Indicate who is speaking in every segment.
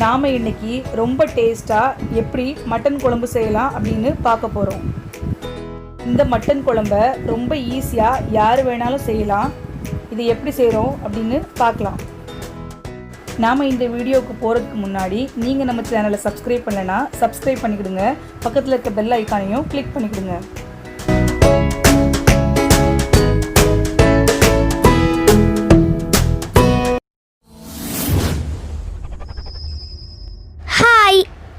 Speaker 1: நாம் இன்றைக்கி ரொம்ப டேஸ்ட்டாக எப்படி மட்டன் குழம்பு செய்யலாம் அப்படின்னு பார்க்க போகிறோம். இந்த மட்டன் குழம்பை ரொம்ப ஈஸியாக யார் வேணாலும் செய்யலாம். இது எப்படி செய்கிறோம் அப்படின்னு பார்க்கலாம். நாம் இந்த வீடியோவுக்கு போகிறதுக்கு முன்னாடி நீங்கள் நம்ம சேனலை சப்ஸ்கிரைப் பண்ணலைன்னா சப்ஸ்கிரைப் பண்ணிக்கிடுங்க. பக்கத்தில் இருக்க பெல் ஐக்கானையும் கிளிக் பண்ணிக்கிடுங்க.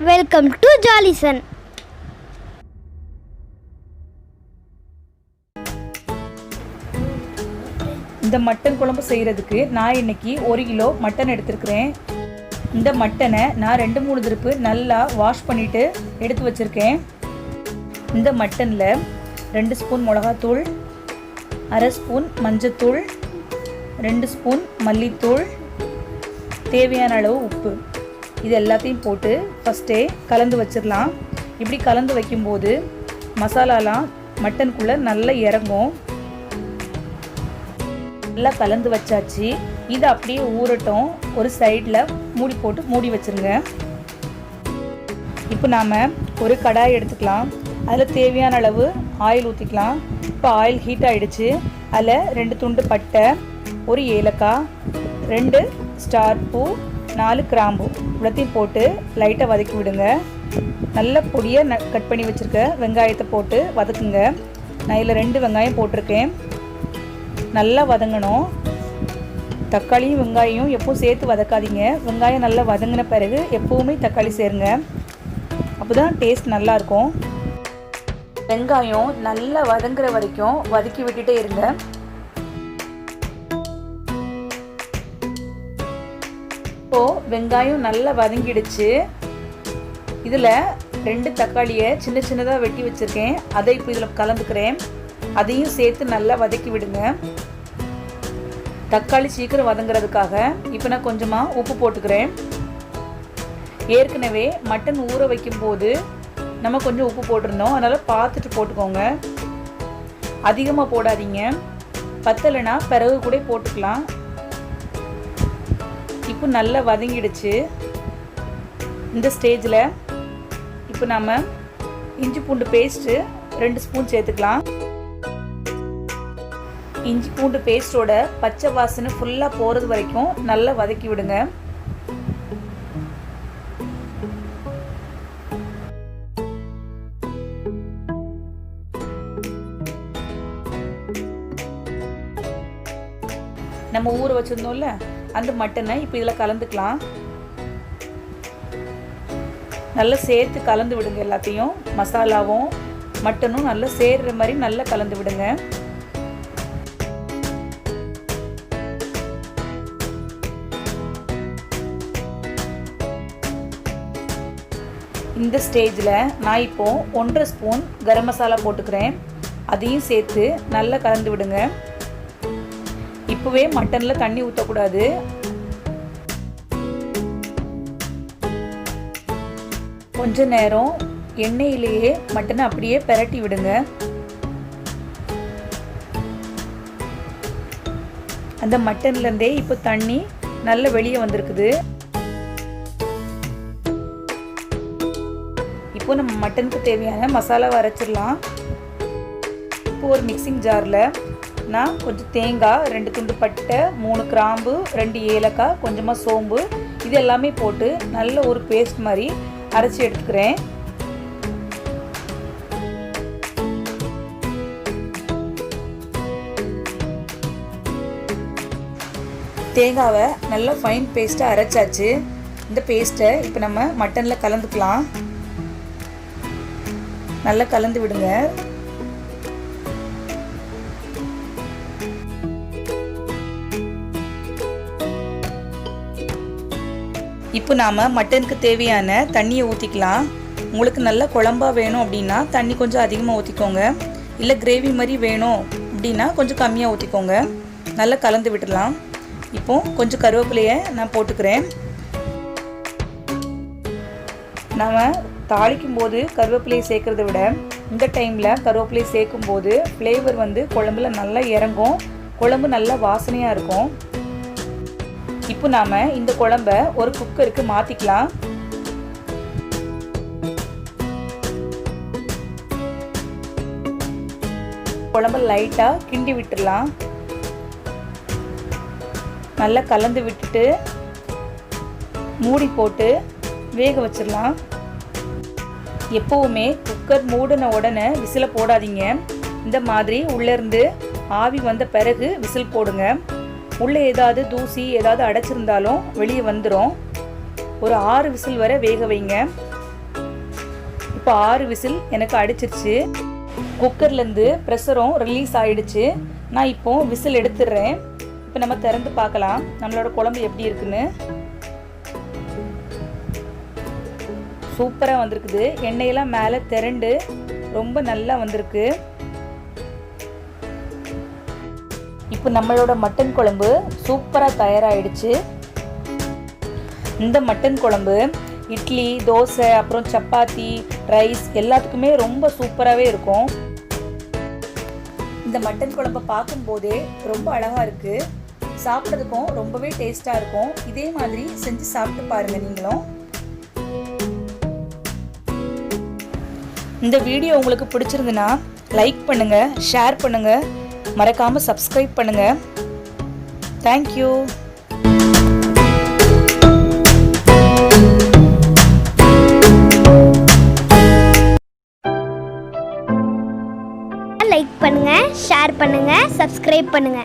Speaker 2: வெல்கம் டு ஜாலிசன்.
Speaker 1: இந்த மட்டன் குழம்பு செய்கிறதுக்கு நான் இன்றைக்கி 1 கிலோ மட்டன் எடுத்துருக்கிறேன். இந்த மட்டனை நான் 2-3 திருப்பு நல்லா வாஷ் பண்ணிவிட்டு எடுத்து வச்சுருக்கேன். இந்த மட்டனில் 2 ஸ்பூன் மிளகாத்தூள், 1/2 ஸ்பூன் மஞ்சத்தூள், 2 ஸ்பூன் மல்லித்தூள், தேவையான அளவு உப்பு, இது எல்லாத்தையும் போட்டு ஃபஸ்ட்டே கலந்து வச்சிடலாம். இப்படி கலந்து வைக்கும்போது மசாலாலாம் மட்டனுக்குள்ளே நல்லா இறங்கும். நல்லா கலந்து வச்சாச்சு. இது அப்படியே ஊறட்டும். ஒரு சைடில் மூடி போட்டு மூடி வச்சுருங்க. இப்போ நாம் ஒரு கடாய் எடுத்துக்கலாம். அதில் தேவையான அளவு ஆயில் ஊற்றிக்கலாம். இப்போ ஆயில் ஹீட் ஆகிடுச்சு. அதில் 2 துண்டு பட்டை, 1 ஏலக்காய், 2 ஸ்டார் பூ, 4 கிராம்பு இவ்வளோத்தையும் போட்டு லைட்டாக வதக்கி விடுங்க. நல்ல பொடியாக கட் பண்ணி வச்சுருக்க வெங்காயத்தை போட்டு வதக்குங்க. நான் இதில் 2 வெங்காயம் போட்டிருக்கேன். நல்லா வதங்கணும். தக்காளியும் வெங்காயம் எப்பவும் சேர்த்து வதக்காதீங்க. வெங்காயம் நல்லா வதங்கின பிறகு எப்போவுமே தக்காளி சேருங்க. அப்போ தான் டேஸ்ட் நல்லாயிருக்கும். வெங்காயம் நல்லா வதங்குற வரைக்கும் வதக்கி விட்டுட்டே இருங்க. வெங்காயம் நல்லா வதங்கிடுச்சு. இதில் 2 தக்காளியை சின்ன சின்னதாக வெட்டி வச்சுருக்கேன். அதை இப்போ இதில் கலந்துக்கிறேன். அதையும் சேர்த்து நல்லா வதக்கி விடுங்க. தக்காளி சீக்கிரம் வதங்கிறதுக்காக இப்போ நான் கொஞ்சமாக உப்பு போட்டுக்கிறேன். ஏற்கனவே மட்டன் ஊற வைக்கும்போது நம்ம கொஞ்சம் உப்பு போட்டிருந்தோம். அதனால் பார்த்துட்டு போட்டுக்கோங்க. அதிகமாக போடாதீங்க. பத்தலைன்னா பிறகு கூட போட்டுக்கலாம். இப்போ நல்லா வதங்கிடுச்சு. இந்த ஸ்டேஜில் இப்போ நம்ம இஞ்சி பூண்டு பேஸ்ட்டு 2 ஸ்பூன் சேர்த்துக்கலாம். இஞ்சி பூண்டு பேஸ்ட்டோட பச்சை வாசனை ஃபுல்லாக போகிறது வரைக்கும் நல்லா வதக்கி விடுங்க. நம்ம ஊற வச்சுருந்தோம்ல அந்த மட்டனை இப்போ இதில் கலந்துக்கலாம். நல்லா சேர்த்து கலந்து விடுங்க. எல்லாத்தையும் மசாலாவும் மட்டனும் நல்லா சேர்கிற மாதிரி நல்லா கலந்து விடுங்க. இந்த ஸ்டேஜில் நான் இப்போது 1.5 ஸ்பூன் கரம் மசாலா போட்டுக்கிறேன். அதையும் சேர்த்து நல்லா கலந்து விடுங்க. இப்போவே மட்டனில் தண்ணி ஊற்றக்கூடாது. கொஞ்ச நேரம் எண்ணெயிலேயே மட்டனை அப்படியே பிரட்டி விடுங்க. அந்த மட்டன்லேருந்தே இப்போ தண்ணி நல்லா வெளியே வந்திருக்குது. இப்போ நம்ம மட்டனுக்கு தேவையான மசாலாவை அரைச்சிடலாம். இப்போ ஒரு மிக்சிங் ஜாரில் நான் கொஞ்சம் தேங்காய், 2 துண்டு பட்டை, 3 கிராம்பு, 2 ஏலக்காய், கொஞ்சமாக சோம்பு, இது எல்லாமே போட்டு நல்ல ஒரு பேஸ்ட் மாதிரி அரைச்சி எடுத்துக்கிறேன். தேங்காவை நல்லா ஃபைன் பேஸ்ட்டாக அரைச்சாச்சு. இந்த பேஸ்ட்டை இப்போ நம்ம மட்டனில் கலந்துக்கலாம். நல்லா கலந்து விடுங்க. இப்போ நாம் மட்டனுக்கு தேவையான தண்ணியை ஊற்றிக்கலாம். உங்களுக்கு நல்ல குழம்பா வேணும் அப்படின்னா தண்ணி கொஞ்சம் அதிகமாக ஊற்றிக்கோங்க. இல்லை கிரேவி மாதிரி வேணும் அப்படின்னா கொஞ்சம் கம்மியாக ஊற்றிக்கோங்க. நல்லா கலந்து விட்டுடலாம். இப்போது கொஞ்சம் கருவேப்பிலையை நான் போட்டுக்கிறேன். நாம் தாளிக்கும் போது கருவேப்பிலையை சேர்க்குறத விட இந்த டைமில் கருவேப்பிலையை சேர்க்கும் போது ஃப்ளேவர் வந்து குழம்புல நல்லா இறங்கும். குழம்பு நல்லா வாசனையாக இருக்கும். இப்போ நாம இந்த குழம்ப ஒரு குக்கருக்கு மாத்திக்கலாம். குழம்ப லைட்டா கிண்டி விட்டுடலாம். நல்லா கலந்து விட்டுட்டு மூடி போட்டு வேக வச்சிடலாம். எப்பவுமே குக்கர் மூடின உடனே விசிலை போடாதீங்க. இந்த மாதிரி உள்ளேருந்து ஆவி வந்த பிறகு விசில் போடுங்க. உள்ளே ஏதாவது தூசி ஏதாவது அடைச்சிருந்தாலும் வெளியே வந்துடும். ஒரு 6 விசில் வரை வேக வைங்க. இப்போ 6 விசில் எனக்கு அடிச்சிருச்சு. குக்கர்லேருந்து ப்ரெஷரும் ரிலீஸ் ஆகிடுச்சு. நான் இப்போ விசில் எடுத்துடுறேன். இப்போ நம்ம திறந்து பார்க்கலாம் நம்மளோட குழம்பு எப்படி இருக்குன்னு. சூப்பராக வந்திருக்குது. எண்ணெயெல்லாம் மேலே திரண்டு ரொம்ப நல்லா வந்திருக்கு. இப்போ நம்மளோட மட்டன் குழம்பு சூப்பராக தயாராகிடுச்சு. இந்த மட்டன் குழம்பு இட்லி, தோசை, அப்புறம் சப்பாத்தி, ரைஸ் எல்லாத்துக்குமே ரொம்ப சூப்பராகவே இருக்கும். இந்த மட்டன் குழம்பை பார்க்கும்போதே ரொம்ப அழகாக இருக்குது. சாப்பிட்றதுக்கும் ரொம்பவே டேஸ்ட்டாக இருக்கும். இதே மாதிரி செஞ்சு சாப்பிட்டு பாருங்கள் நீங்களும். இந்த வீடியோ உங்களுக்கு பிடிச்சிருந்துன்னா லைக் பண்ணுங்கள், ஷேர் பண்ணுங்கள், மறக்காமல் சப்ஸ்கிரைப் பண்ணுங்கள். தேங்க்யூ.
Speaker 2: லைக் பண்ணுங்க, ஷேர் பண்ணுங்க, சப்ஸ்கிரைப் பண்ணுங்க.